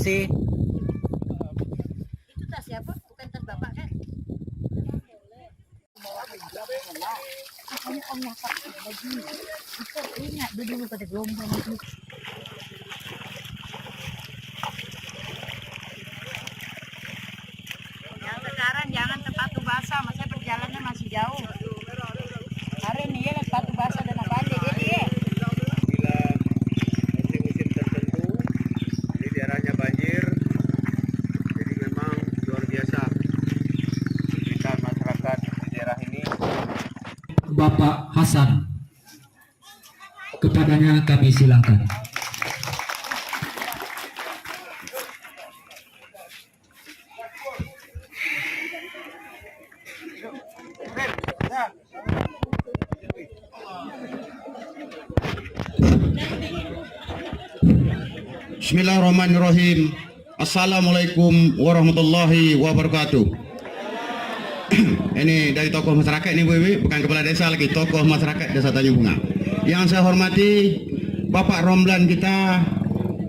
kasih. Itu tas siapa? Bukan tas bapak kan? Makanya om nyakap baju. Itu ingat dulu pada gelombang itu. Yang sekarang jangan sepatu basah, masa perjalanannya masih jauh. Hari ini ya sepatu basah dan apa aja jadi ya. Bila musim-musim tertentu di daerahnya banjir, jadi memang luar biasa kesulitan masyarakat di daerah ini. Bapak Hasan, kepadanya kami silakan. Bismillahirrahmanirrahim. Assalamualaikum warahmatullahi wabarakatuh. Ini dari tokoh masyarakat ini, Bu, bukan kepala desa lagi, tokoh masyarakat Desa Tanjung Bunga. Yang saya hormati Bapak Romlan kita,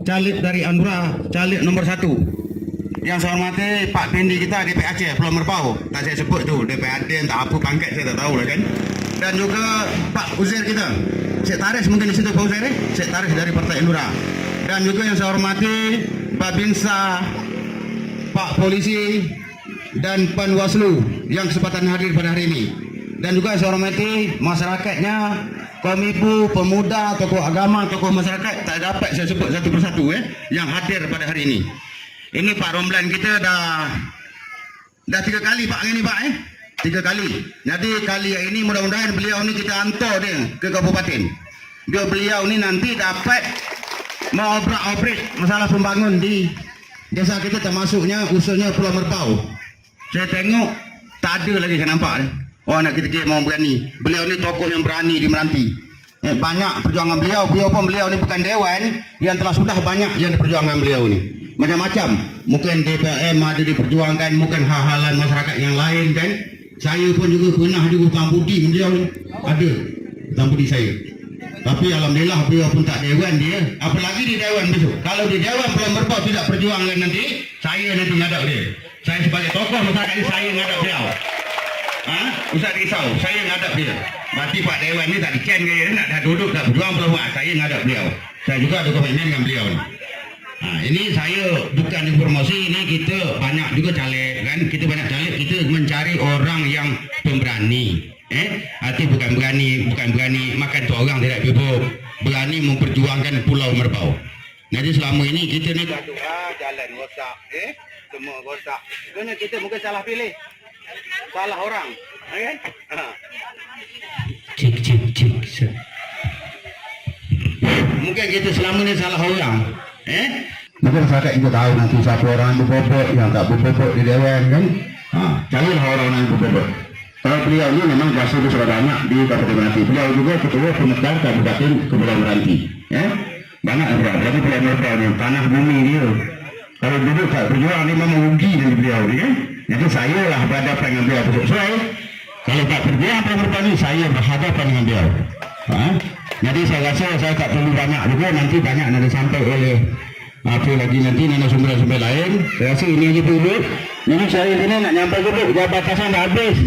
caleg dari Andura, caleg nomor 1. Yang saya hormati Pak Pendi kita DP Aceh Pulau Merbau, tak saya sebut tu DPAD entah apa pangkat saya tak tahu lah kan. Dan juga Pak Uzair kita, Sekretaris mungkin di situ Pak Uzair, Sekretaris dari Partai Andura. Dan juga yang saya hormati Babinsa, Pak Polisi dan Panwaslu yang kesempatan hadir pada hari ini. Dan juga saya hormati masyarakatnya, kaum ibu, pemuda, tokoh agama, tokoh masyarakat, tak dapat saya sebut satu persatu yang hadir pada hari ini. Ini Pak Romlan kita dah 3 kali Pak ini Pak 3 kali. Jadi kali ini mudah-mudahan beliau ni kita hantar dia ke kabupaten. Beliau ni nanti dapat mau obrak-abrik masalah pembangun di desa kita, termasuknya usulnya Pulau Merbau. Saya tengok tak ada lagi saya nampak oh anak kita mau berani. Beliau ni tokoh yang berani di Meranti. Banyak perjuangan beliau ni bukan dewan yang telah sudah banyak yang diperjuangkan beliau ni. Macam-macam, mungkin DPM ada diperjuangkan, mungkin hal-halan masyarakat yang lain kan. Saya pun juga pernah juga hutang budi beliau ni. Ada hutang budi saya. Tapi alhamdulillah beliau pun tak dewan dia. Apalagi di dewan besok. Kalau di dewan Pulau Merbau tidak perjuangan nanti, saya nanti ngadap dia. Saya sebagai tokoh masyarakat ini saya ngadap beliau. Usah risau, saya ngadap dia. Berarti Pak Dewan ni tak diken ke dia, nak dah duduk tak berjuang Pulau Merbau, saya ngadap beliau. Saya juga ada komitmen dengan beliau ni. Ini saya bukan informasi, ini kita banyak juga caleg kan, kita banyak caleg, kita mencari orang yang pemberani. Arti bukan berani makan tu orang tidak cukup, berani memperjuangkan Pulau Merbau. Jadi selama ini kita ni jalan rosak, semua rosak. Sebenarnya kita mungkin salah pilih, salah orang, kan? Cik. Mungkin kita selama ni salah orang, mungkin masyarakat juga tahu nanti siapa orang berbobot yang tak berbobot di dewan kan. Carilah orang yang berbobot. Kalau beliau ini memang berhasil sudah banyak di Kabupaten Meranti. Beliau juga ketua pemecah Kabupaten Kepulauan Meranti. Banyak orang. Jadi Pulau Merbau ni tanah bumi dia. Kalau dulu tak berjuang ni memang rugi dari beliau ni kan. Jadi saya lah berhadapan dengan beliau. Sesuai. Kalau tak berjuang Pulau Merbau ni saya berhadapan dengan beliau. Jadi saya rasa saya tak perlu banyak juga, nanti banyak nak disampaikan oleh apa lagi nanti sumber-sumber lain. Saya rasa ini aja dulu. Ini saya sini nak nyampai dulu, jabatan dah habis.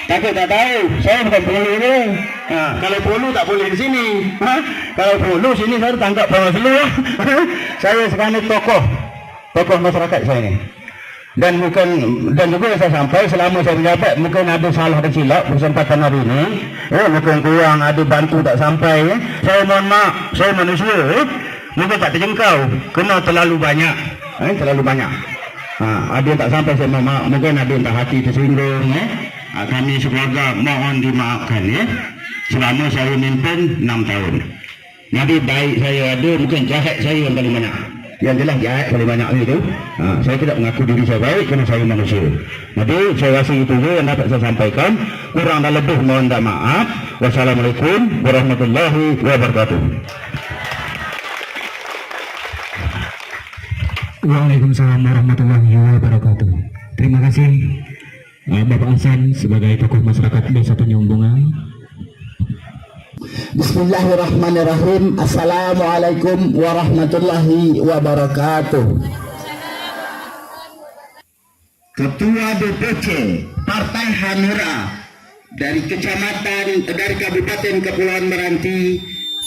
Takut tak tahu, saya bukan polu ni. Kalau polu tak boleh di sini. Kalau polu sini saya tangkap Bawaslu. Saya sekarang tokoh masyarakat saya ni. Dan juga saya sampai selama saya menjabat mungkin ada salah dan silap kesempatan hari ini. Mungkin kurang ada bantu tak sampai. Saya mohon maaf, saya manusia. Mungkin tak terjangkau, kena terlalu banyak. Ada yang tak sampai saya mohon maaf. Mungkin ada yang tak hati tersinggung. Kami sekeluarga mohon dimaafkan selama saya memimpin 6 tahun. Jadi baik saya ada, mungkin jahat saya yang paling banyak. Yang jelas jahat paling banyak itu. Saya tidak mengaku diri saya baik kerana saya manusia. Jadi saya rasa itu je yang dapat saya sampaikan. Kurang dan lebih mohon maaf. Wassalamualaikum warahmatullahi wabarakatuh. Waalaikumsalam warahmatullahi wabarakatuh. Terima kasih Bapak Hasan sebagai tokoh masyarakat Desa Tanjung Bunga. Bismillahirrahmanirrahim. Assalamualaikum warahmatullahi wabarakatuh. Ketua DPC Partai Hanura dari Kabupaten Kepulauan Meranti,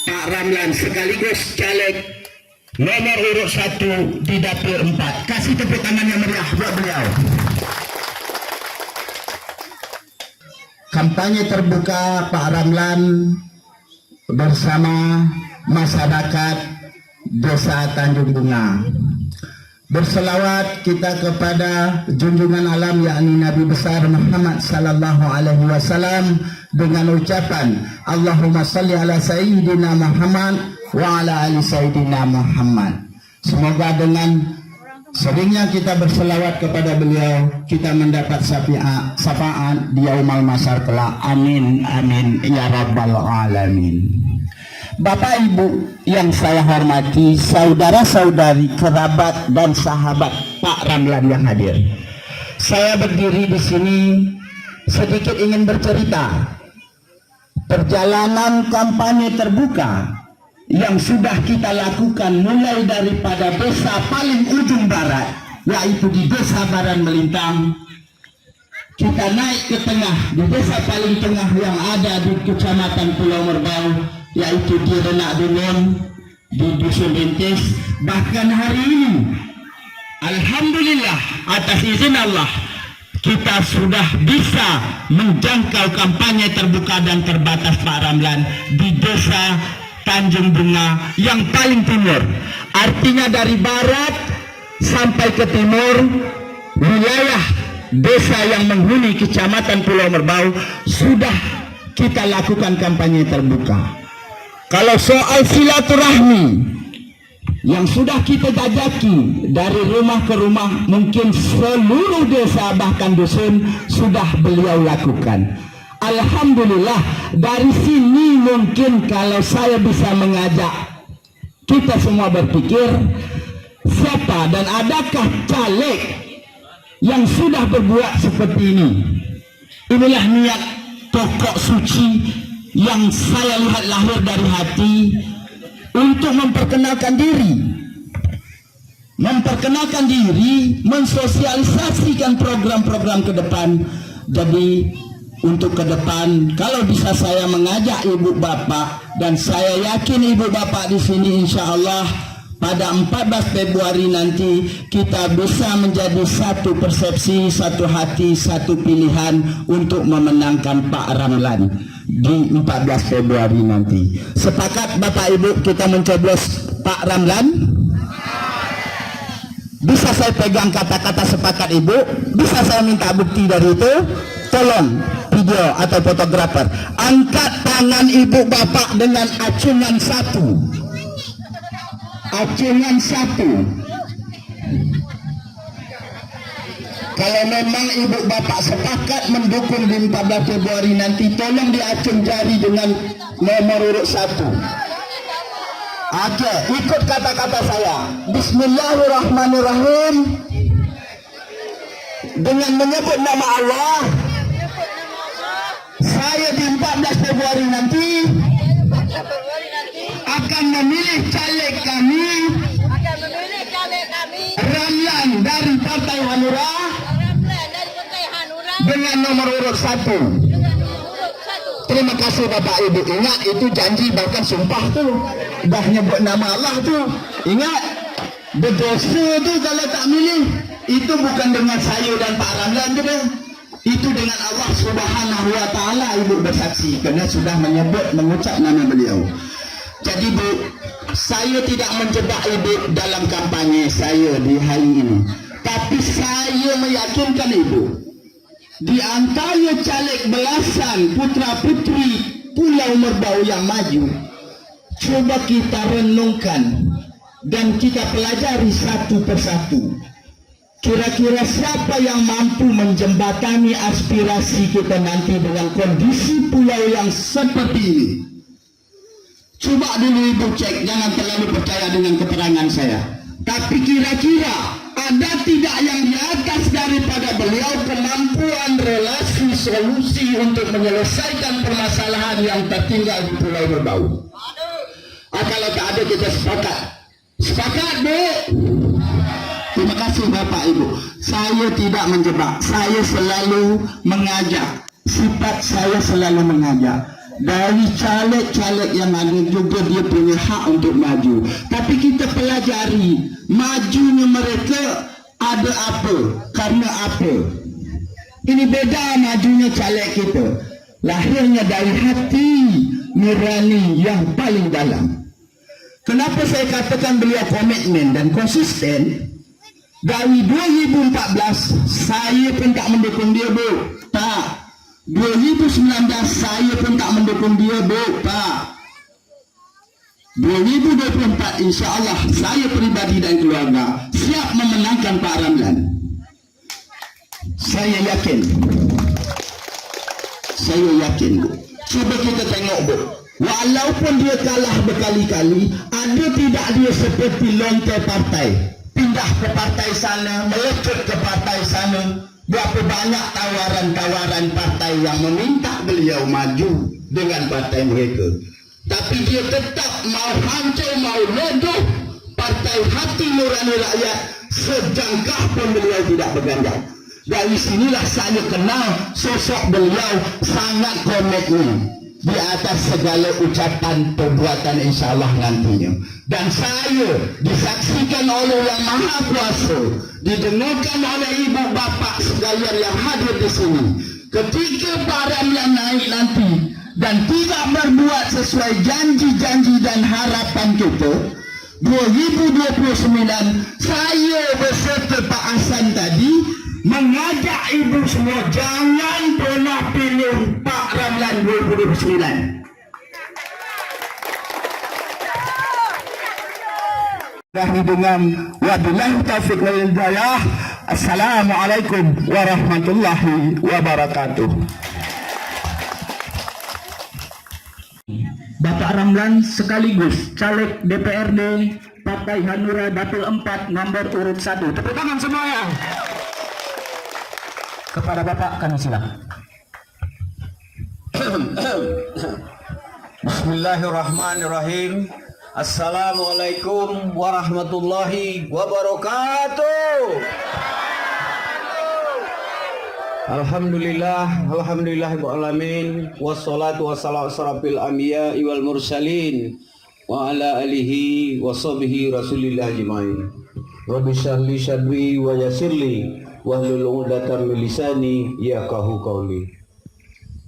Pak Ramlan, sekaligus caleg nomor urut 1 di dapil 4. Kasih tepuk tangan yang meriah buat beliau. Kampanye terbuka Pak Ramlan bersama masyarakat Desa Tanjung Bunga. Berselawat kita kepada junjungan alam yakni Nabi besar Muhammad sallallahu alaihi wasallam dengan ucapan Allahumma salli ala sayyidina Muhammad wa ala ali sayyidina Muhammad. Semoga dengan seringnya kita berselawat kepada beliau, kita mendapat syafaat di yaumul mahsyar kelak. Amin amin ya rabbal alamin. Bapak Ibu yang saya hormati, saudara-saudari, kerabat dan sahabat Pak Ramlan yang hadir. Saya berdiri di sini sedikit ingin bercerita perjalanan kampanye terbuka yang sudah kita lakukan mulai daripada desa paling ujung barat, yaitu di Desa Baran Melintang. Kita naik ke tengah, di desa paling tengah yang ada di Kecamatan Pulau Merbau, yaitu di Renak Dungun, di Dusun Rintis. Bahkan hari ini, alhamdulillah atas izin Allah, kita sudah bisa menjangkau kampanye terbuka dan terbatas Pak Ramlan di Desa Tanjung Bunga yang paling timur. Artinya dari barat sampai ke timur, wilayah desa yang menghuni Kecamatan Pulau Merbau sudah kita lakukan kampanye terbuka. Kalau soal silaturahmi yang sudah kita jajaki dari rumah ke rumah, mungkin seluruh desa bahkan dusun sudah beliau lakukan. Alhamdulillah, dari sini mungkin kalau saya bisa mengajak kita semua berpikir, siapa dan adakah caleg yang sudah berbuat seperti ini? Inilah niat pokok suci yang saya lihat lahir dari hati untuk memperkenalkan diri, mensosialisasikan program-program ke depan. Jadi untuk ke depan, kalau bisa saya mengajak ibu bapak, dan saya yakin ibu bapak di sini insya Allah pada 14 Februari nanti kita bisa menjadi satu persepsi, satu hati, satu pilihan untuk memenangkan Pak Ramlan di 14 Februari nanti. Sepakat Bapak Ibu kita mencoblos Pak Ramlan? Bisa saya pegang kata-kata sepakat Ibu? Bisa saya minta bukti dari itu? Tolong video atau fotografer angkat tangan Ibu Bapak dengan acungan 1. Acungan 1. Kalau memang ibu bapak sepakat mendukung di 14 Februari nanti, tolong diacung jari dengan nomor urut 1. Oke, ikut kata-kata saya. Bismillahirrahmanirrahim. Dengan menyebut nama Allah, saya di 14 Februari nanti akan memilih caleg kami, Ramlan dari Partai Hanura, dengan nomor urut 1. Terima kasih Bapak Ibu. Ingat itu janji, bahkan sumpah tuh, dah nyebut nama Allah tuh. Ingat, berdosa tuh kalau tak milih. Itu bukan dengan saya dan Pak Ramlan juga, itu dengan Allah Subhanahu wa Ta'ala. Ibu bersaksi kerana sudah mengucap nama beliau. Jadi Bu, saya tidak menjebak Ibu dalam kampanye saya di hari ini, tapi saya meyakinkan Ibu, di antara caleg belasan putra-putri Pulau Merbau yang maju, coba kita renungkan dan kita pelajari satu persatu. Kira-kira siapa yang mampu menjembatani aspirasi kita nanti dengan kondisi pulau yang seperti ini? Coba dulu Ibu cek, jangan terlalu percaya dengan keterangan saya. Tapi kira-kira ada tidak yang di atas daripada beliau kemampuan relasi solusi untuk menyelesaikan permasalahan yang tertinggal di Pulau Merbau. Kalau tak ada kita sepakat. Sepakat, Bu. Terima kasih Bapak Ibu. Saya tidak menjebak. Saya selalu mengajak. Sifat saya selalu mengajak. Dari caleg-caleg yang ada juga dia punya hak untuk maju. Tapi kita pelajari majunya mereka ada apa, karena apa. Ini beda majunya caleg kita. Lahirnya dari hati nurani yang paling dalam. Kenapa saya katakan beliau komitmen dan konsisten? Dari 2014 saya pun tak mendukung dia, Bu. Tak. 2019 saya pun tak mendukung dia, Bu. Tak. 2024 insya Allah saya pribadi dan keluarga siap memenangkan Pak Ramlan. Saya yakin. Saya yakin, Bu. Cuba kita tengok, Bu. Walaupun dia kalah berkali-kali, ada tidak dia seperti lontar partai, pindah ke partai sana, melecut ke partai sana. Berapa banyak tawaran-tawaran partai yang meminta beliau maju dengan partai mereka. Tapi dia tetap mau hancur, mau lodoh partai hati nurani rakyat, sejangkah pun beliau tidak bergandak. Dari sinilah saya kenal sosok beliau sangat komitmen di atas segala ucapan perbuatan insyaAllah nantinya. Dan saya disaksikan oleh Yang Maha Kuasa, didengarkan oleh ibu bapa sekalian yang hadir di sini. Ketika Pak Ramlan naik nanti dan tidak berbuat sesuai janji-janji dan harapan kita, 2029 saya beserta Pak Hasan tadi mengajak ibu semua jangan pernah pilih Pak Ramlan 2029. Dengan wabillahi taufiq wal hidayah. Assalamualaikum warahmatullahi wabarakatuh. Bapak Ramlan sekaligus caleg DPRD Partai Hanura Dapil 4 nomor urut 1. Tepuk tangan semuanya. Kepada Bapak kami silakan. Bismillahirrahmanirrahim. Assalamualaikum warahmatullahi wabarakatuh. Alhamdulillah, alhamdulillahirabbil alamin, wassalatu wassalamu asrafil anbiya'i wal mursalin wa ala alihi wa sahbihi rasulillah ajmain. Rabbi shrah li sadri wa yassirli wahlul 'uqdatam min lisani yafqahu qawli.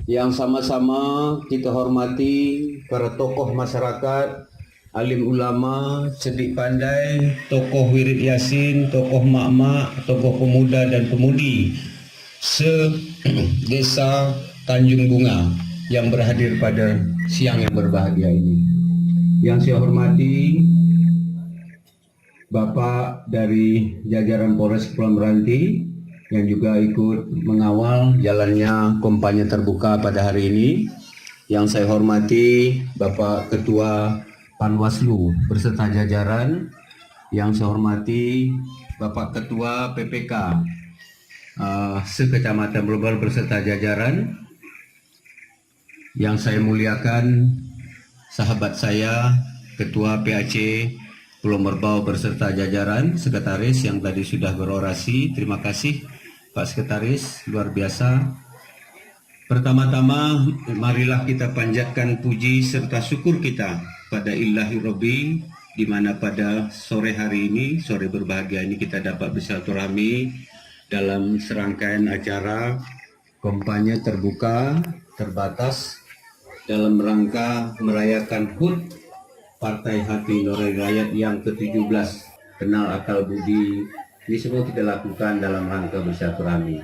Yang sama-sama kita hormati para tokoh masyarakat, alim ulama, cerdik pandai, tokoh wirid yasin, tokoh mak-mak, tokoh pemuda dan pemudi se-desa Tanjung Bunga yang berhadir pada siang yang berbahagia ini. Yang saya hormati Bapak dari jajaran Polres Kepulauan Meranti yang juga ikut mengawal jalannya kampanye terbuka pada hari ini. Yang saya hormati Bapak Ketua Panwaslu berserta jajaran. Yang saya hormati Bapak Ketua PPK se-Kecamatan Blebel berserta jajaran. Yang saya muliakan sahabat saya Ketua PAC Pulau Merbau berserta jajaran, sekretaris yang tadi sudah berorasi. Terima kasih Pak Sekretaris, luar biasa. Pertama-tama marilah kita panjatkan puji serta syukur kita pada Ilahi Rabbi, di mana pada sore hari ini, sore berbahagia ini kita dapat bersilaturahmi dalam serangkaian acara kampanye terbuka terbatas dalam rangka merayakan HUT Partai Hati Nurani Rakyat yang ke-17, kenal akal budi. Ini semua kita lakukan dalam rangka bersilaturahmi.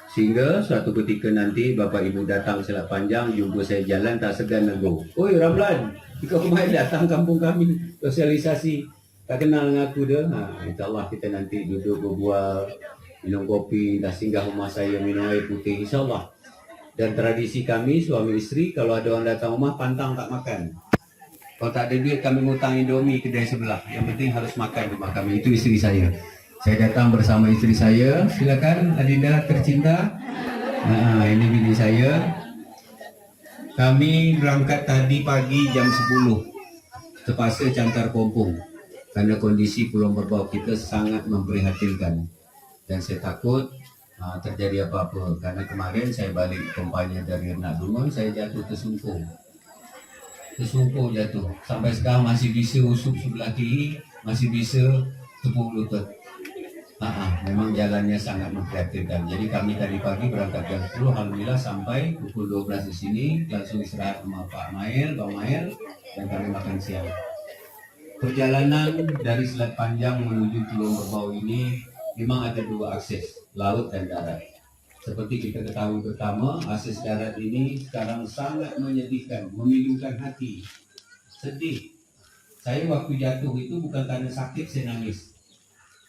Sehingga suatu ketika nanti Bapak Ibu datang selak panjang, jumpa saya jalan tak segan nego. Oi Ramlan, jika kemarin datang kampung kami, sosialisasi, tak kenal dengan aku dah. InsyaAllah kita nanti duduk berbual, minum kopi, dah singgah rumah saya minum air putih, insyaAllah. Dan tradisi kami suami isteri, kalau ada orang datang rumah pantang tak makan. Kalau tak ada duit kami ngutang Indomie kedai sebelah. Yang penting harus makan rumah kami. Itu isteri saya. Saya datang bersama istri saya. Silakan Adinda tercinta. Nah, ini bini saya. Kami berangkat tadi pagi jam 10 terpaksa cantar pompong karena kondisi Pulau Merbau kita sangat memprihatinkan dan saya takut terjadi apa-apa karena kemarin saya balik kompanya dari Renak Dungun, saya jatuh tersungkur jatuh sampai sekarang masih bisa usuk sebelah kiri, masih bisa tepuk lutut. Memang jalannya sangat memprihatinkan. Jadi kami tadi pagi berangkat jam 10, alhamdulillah sampai pukul 12 di sini, langsung istirahat sama Pak Mail, dan kami makan siang. Perjalanan dari Selat Panjang menuju Pulau Merbau ini memang ada dua akses, laut dan darat. Seperti kita ketahui pertama, akses darat ini sekarang sangat menyedihkan, memilukan hati, sedih. Saya waktu jatuh itu bukan karena sakit saya nangis.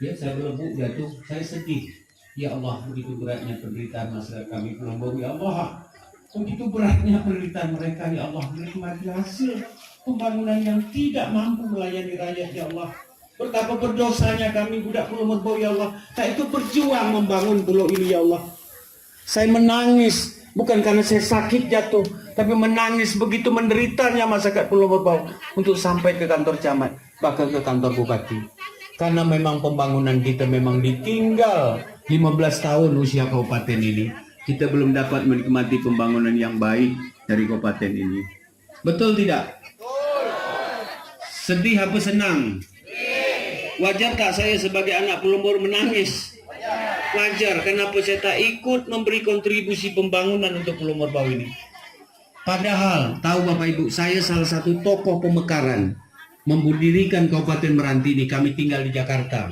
Ya, saya berlebuk jatuh, saya sedih. Ya Allah, begitu beratnya penderitaan masyarakat kami Pulau Merbau. Ya Allah, begitu beratnya penderitaan mereka. Ya Allah, menikmati hasil pembangunan yang tidak mampu melayani rakyat. Ya Allah, betapa berdosanya kami budak Pulau Merbau. Ya Allah, saya itu berjuang membangun pulau ini. Ya Allah, saya menangis bukan karena saya sakit jatuh, tapi menangis begitu menderitanya masyarakat Pulau Merbau untuk sampai ke kantor camat, bahkan ke kantor bupati. Karena memang pembangunan kita memang ditinggal 15 tahun usia kabupaten ini. Kita belum dapat menikmati pembangunan yang baik dari kabupaten ini. Betul tidak? Sedih apa senang? Wajar tak saya sebagai anak Pulau Merbau menangis? Wajar. Kenapa saya tak ikut memberi kontribusi pembangunan untuk Pulau Merbau ini? Padahal tahu Bapak Ibu, saya salah satu tokoh pemekaran mendirikan Kabupaten Meranti ini. Kami tinggal di Jakarta.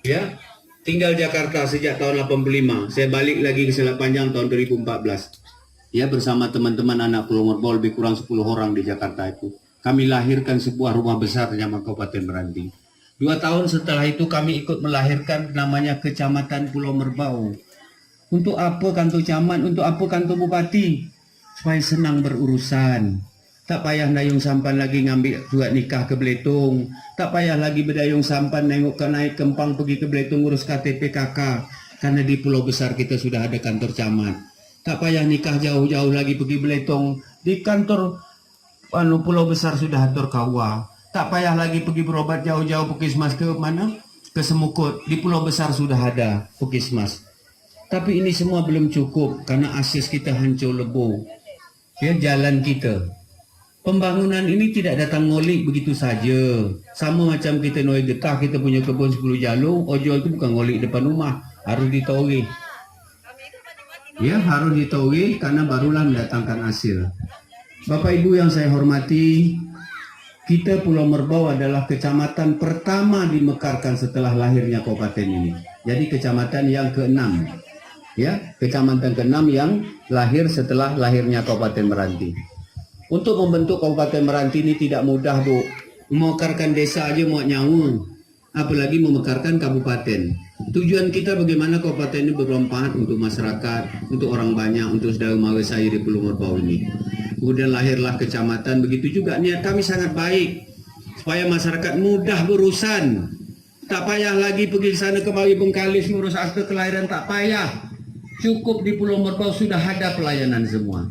Ya, tinggal Jakarta sejak tahun 85. Saya balik lagi ke Selat Panjang tahun 2014. Ya, bersama teman-teman anak Pulau Merbau lebih kurang 10 orang di Jakarta itu. Kami lahirkan sebuah rumah besar nama Kabupaten Meranti. 2 tahun setelah itu kami ikut melahirkan namanya Kecamatan Pulau Merbau. Untuk apa kantor camat? Untuk apa kantor bupati? Supaya senang berurusan. Tak payah dayung sampan lagi ngambil surat nikah ke Belitung. Tak payah lagi berdayung sampan naik Kempang pergi ke Belitung urus KTP KK. Karena di pulau besar kita sudah ada kantor camat. Tak payah nikah jauh-jauh lagi pergi Belitung. Di kantor pulau besar sudah atur KUA. Tak payah lagi pergi berobat jauh-jauh puskesmas ke mana? Ke Semukut. Di pulau besar sudah ada puskesmas. Tapi ini semua belum cukup karena akses kita hancur lebur. Ya, jalan kita. Pembangunan ini tidak datang ngolik begitu saja. Sama macam kita Noi Getah, kita punya kebun 10 jalur, ojol itu bukan ngolik depan rumah, harus ditauhi. Ya, harus ditauhi karena barulah mendatangkan hasil. Bapak Ibu yang saya hormati, kita Pulau Merbau adalah kecamatan pertama dimekarkan setelah lahirnya kabupaten ini. Jadi kecamatan yang ke-6. Ya, kecamatan ke-6 yang lahir setelah lahirnya Kabupaten Meranti. Untuk membentuk Kabupaten Meranti ini tidak mudah, Bu. Memekarkan desa aja mau nyawa, apalagi memekarkan kabupaten. Tujuan kita bagaimana kabupaten ini bermanfaat untuk masyarakat, untuk orang banyak, untuk saudara mara saya di Pulau Merbau ini. Kemudian lahirlah kecamatan, begitu juga niat kami sangat baik, supaya masyarakat mudah berurusan. Tak payah lagi pergi sana kemari Bengkalis ngurus akte kelahiran, tak payah. Cukup di Pulau Merbau sudah ada pelayanan semua.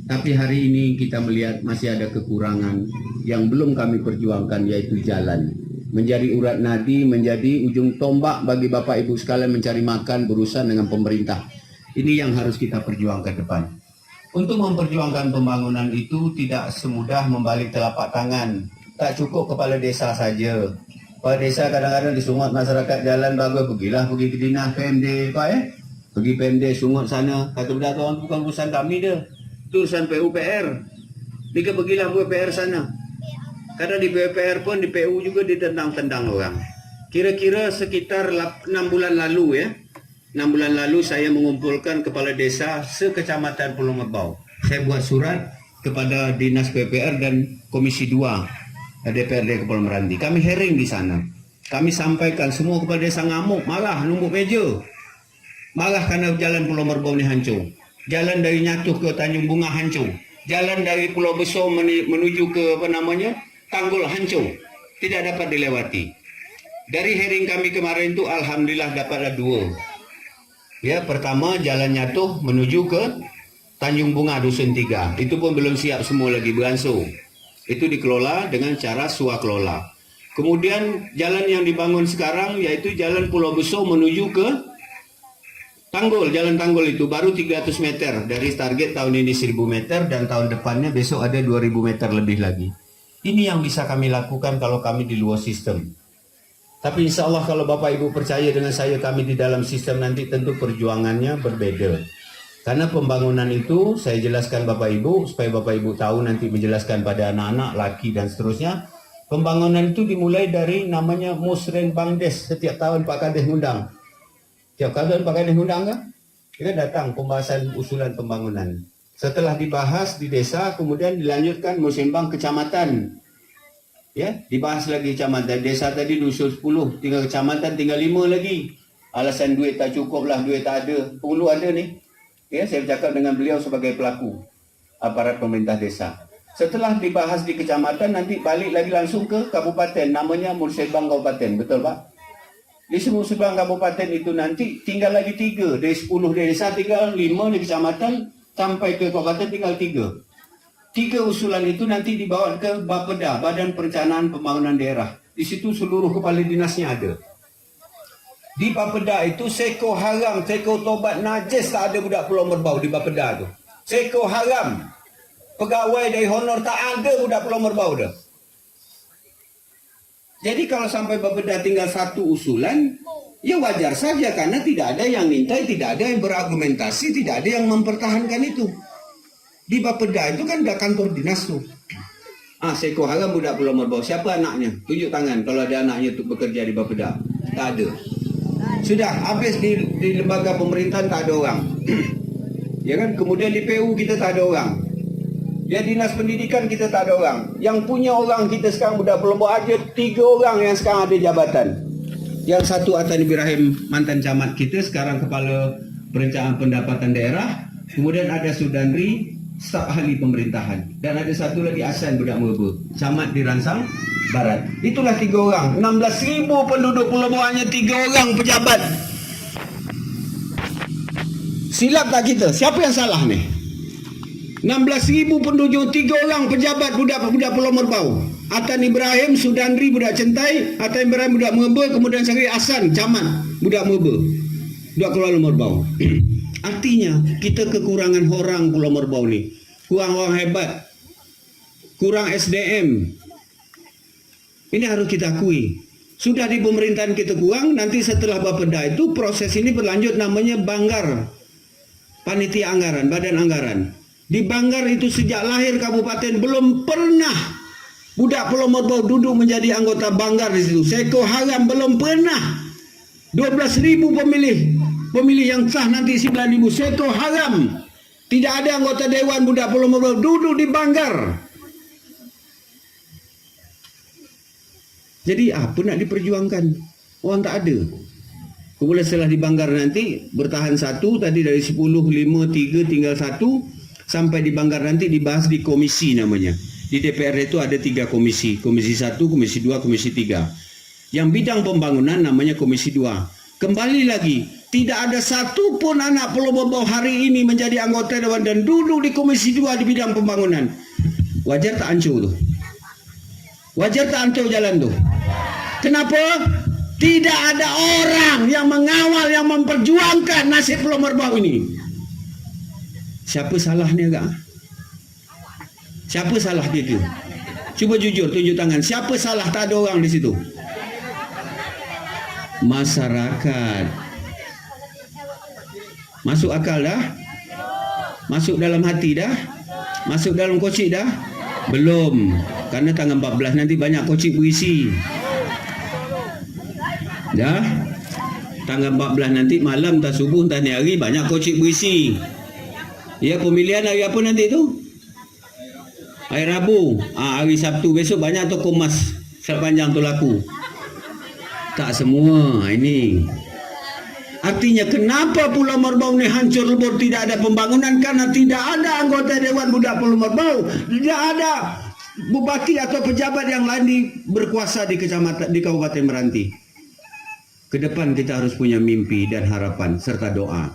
Tapi hari ini kita melihat masih ada kekurangan yang belum kami perjuangkan, yaitu jalan. Menjadi urat nadi, menjadi ujung tombak bagi Bapak Ibu sekalian mencari makan, berurusan dengan pemerintah. Ini yang harus kita perjuangkan ke depan. Untuk memperjuangkan pembangunan itu tidak semudah membalik telapak tangan. Tak cukup kepala desa saja. Kepala desa kadang-kadang disungut masyarakat jalan bagus, pergi ke dinas PMD, pergi PMD sungut sana. Kata benda tuan bukan urusan kami dah. Itu urusan PUPR. Dia pergilah PUPR sana. Karena di PUPR pun, di PU juga ditendang-tendang orang. Kira-kira sekitar 6 bulan lalu ya. 6 bulan lalu saya mengumpulkan kepala desa sekecamatan Pulau Merbau. Saya buat surat kepada Dinas PUPR dan Komisi 2 DPRD Kepulauan Meranti. Kami hearing di sana. Kami sampaikan semua kepala desa ngamuk, malah numbuk meja. Malah karena jalan Pulau Merbau ini hancur. Jalan dari Nyatuh ke Tanjung Bunga hancur. Jalan dari Pulau Besar menuju ke Tanggul hancur. Tidak dapat dilewati. Dari hearing kami kemarin itu alhamdulillah dapatlah 2. Ya, pertama Jalan Nyatuh menuju ke Tanjung Bunga Dusun 3. Itu pun belum siap semua lagi, beransur. Itu dikelola dengan cara swakelola. Kemudian jalan yang dibangun sekarang yaitu Jalan Pulau Besar menuju ke Tanggul. Jalan Tanggul itu baru 300 meter. Dari target tahun ini 1000 meter dan tahun depannya besok ada 2000 meter lebih lagi. Ini yang bisa kami lakukan kalau kami di luar sistem. Tapi insya Allah kalau Bapak Ibu percaya dengan saya, kami di dalam sistem nanti tentu perjuangannya berbeda. Karena pembangunan itu saya jelaskan Bapak Ibu, supaya Bapak Ibu tahu nanti menjelaskan pada anak-anak, laki dan seterusnya. Pembangunan itu dimulai dari namanya Musren Bangdes. Setiap tahun Pak Kades ngundang. Setiap tahun Pak Kades ngundang kan? Kita datang pembahasan usulan pembangunan. Setelah dibahas di desa, kemudian dilanjutkan musembang kecamatan. Ya, dibahas lagi kecamatan. Desa tadi dusun 10, tinggal kecamatan tinggal 5 lagi. Alasan duit tak cukup lah, duit tak ada. Perlu ada nih. Ya, saya bercakap dengan beliau sebagai pelaku aparat pemerintah desa. Setelah dibahas di kecamatan, nanti balik lagi langsung ke kabupaten, namanya Mursebang Kabupaten, betul Pak? Di Mursebang Kabupaten itu nanti tinggal lagi 3, dari 10 desa tinggal 5 di kecamatan, sampai ke kabupaten tinggal 3. 3 usulan itu nanti dibawa ke Bapeda, Badan Perencanaan Pembangunan Daerah. Di situ seluruh kepala dinasnya ada. Di Bapeda itu seko haram, seko tobat najis tak ada budak Pulau Merbau di Bapeda tu. Seko haram. Pegawai dari honor tak ada budak Pulau Merbau dah. Jadi kalau sampai Bapeda tinggal 1 usulan, ya wajar saja karena tidak ada yang mintai, tidak ada yang berargumentasi, tidak ada yang mempertahankan itu. Di Bapeda itu kan ada kantor dinas tu. Seko haram budak Pulau Merbau. Siapa anaknya? Tunjuk tangan kalau ada anaknya tu bekerja di Bapeda. Tak ada. Sudah habis di lembaga pemerintahan tak ada orang. Ya kan? Kemudian di PU kita tak ada orang. Ya, dinas pendidikan kita tak ada orang. Yang punya orang kita sekarang budak Pulau Merbau ada 3 orang yang sekarang ada jabatan. Yang satu Atan Ibrahim, mantan camat kita, sekarang kepala perencanaan pendapatan daerah. Kemudian ada Sudanri, staf ahli pemerintahan. Dan ada satu lagi Asan budak Merbau, camat di Ransang Barat. Itulah 3 orang. 16.000 penduduk Pulau Merbau hanya 3 orang pejabat. Silap tak kita? Siapa yang salah nih? 16.000 penduduk 3 orang pejabat budak Pulau Merbau. Atan Ibrahim, Sudanri budak Centai, Atan Ibrahim budak Merbau, kemudian sekali Asan camat budak Merbau. Budak Pulau Merbau. Artinya kita kekurangan orang Pulau Merbau ni. Kurang orang hebat. Kurang SDM. Ini harus kita akui. Sudah di pemerintahan kita kurang, nanti setelah Bapeda itu proses ini berlanjut namanya Banggar. Panitia Anggaran, Badan Anggaran. Di Banggar itu sejak lahir kabupaten belum pernah budak Pulau Merbau duduk menjadi anggota Banggar di situ. Seko haram belum pernah. 12.000 pemilih yang sah nanti 9.000. Seko haram. Tidak ada anggota dewan budak Pulau Merbau duduk di Banggar. Jadi apa nak diperjuangkan? Orang tak ada. Kemudian setelah di Banggar nanti bertahan 1, tadi dari 10, 5, 3 tinggal 1, sampai di Banggar nanti dibahas di komisi namanya. Di DPR itu ada 3 komisi. Komisi 1, komisi 2, komisi 3. Yang bidang pembangunan namanya komisi 2. Kembali lagi, tidak ada satu pun anak Pulau Merbau hari ini menjadi anggota dewan dan duduk di komisi 2 di bidang pembangunan. Wajar tak hancur tu? Wajar tak hancur jalan tu? Kenapa? Tidak ada orang yang mengawal, yang memperjuangkan nasib Pulau Merbau ini. Siapa salahnya agak? Siapa salah dia tu? Cuba jujur, tunjuk tangan. Siapa salah? Tak ada orang di situ. Masyarakat. Masuk akal dah? Masuk dalam hati dah? Masuk dalam kocik dah? Belum. Karena tanggal 14 nanti banyak kocik berisi. Dah? Tanggal 14 nanti malam tak subuh tak ni hari banyak kocik berisi. Ya, pemilihan hari apa nanti tu? Hari Rabu. Hari Sabtu besok banyak toko emas sepanjang tu laku. Tak semua ini. Artinya kenapa Pulau Merbau ni hancur lebur, tidak ada pembangunan? Karena tidak ada anggota dewan budak Pulau Merbau. Tidak ada bupati atau pejabat yang lain berkuasa di kecamatan, di Kabupaten Meranti. Ke depan kita harus punya mimpi dan harapan serta doa.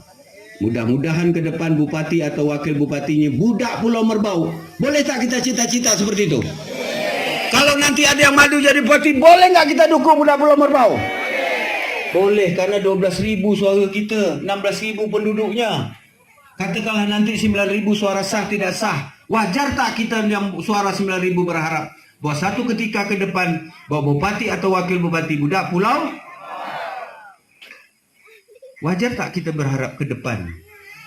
Mudah-mudahan ke depan bupati atau wakil bupatinya budak Pulau Merbau. Boleh tak kita cita-cita seperti itu? Kalau nanti ada yang maju jadi bupati, boleh nggak kita dukung budak Pulau Merbau? Boleh, karena 12.000 suara kita, 16.000 penduduknya. Katakanlah nanti 9.000 suara sah tidak sah. Wajar tak kita yang suara 9.000 berharap bahwa satu ketika ke depan bahwa bupati atau wakil bupati budak pulau? Wajar tak kita berharap ke depan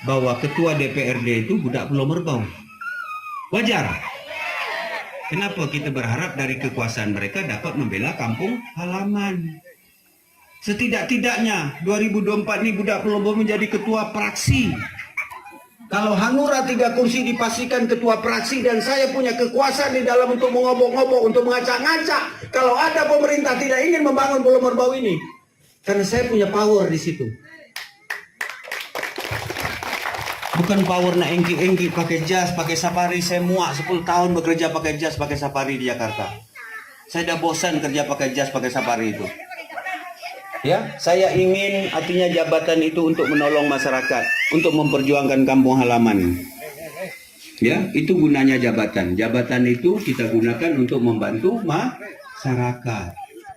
bahwa ketua DPRD itu budak Pulau Merbau? Wajar. Kenapa kita berharap dari kekuasaan mereka dapat membela kampung halaman? Setidak-tidaknya 2024 ini budak Pulau Merbau menjadi ketua praksi. Kalau Hanura 3 kursi dipastikan ketua praksi dan saya punya kekuasaan di dalam untuk mengobok-ngobok, untuk mengacak-ngacak. Kalau ada pemerintah tidak ingin membangun Pulau Merbau ini, karena saya punya power di situ. Bukan power nak engki-engki pakai jas, pakai safari. Saya muak 10 tahun bekerja pakai jas, pakai safari di Jakarta. Saya dah bosan kerja pakai jas, pakai safari itu. Ya, saya ingin artinya jabatan itu untuk menolong masyarakat, untuk memperjuangkan kampung halaman. Ya, itu gunanya jabatan. Jabatan itu kita gunakan untuk membantu masyarakat.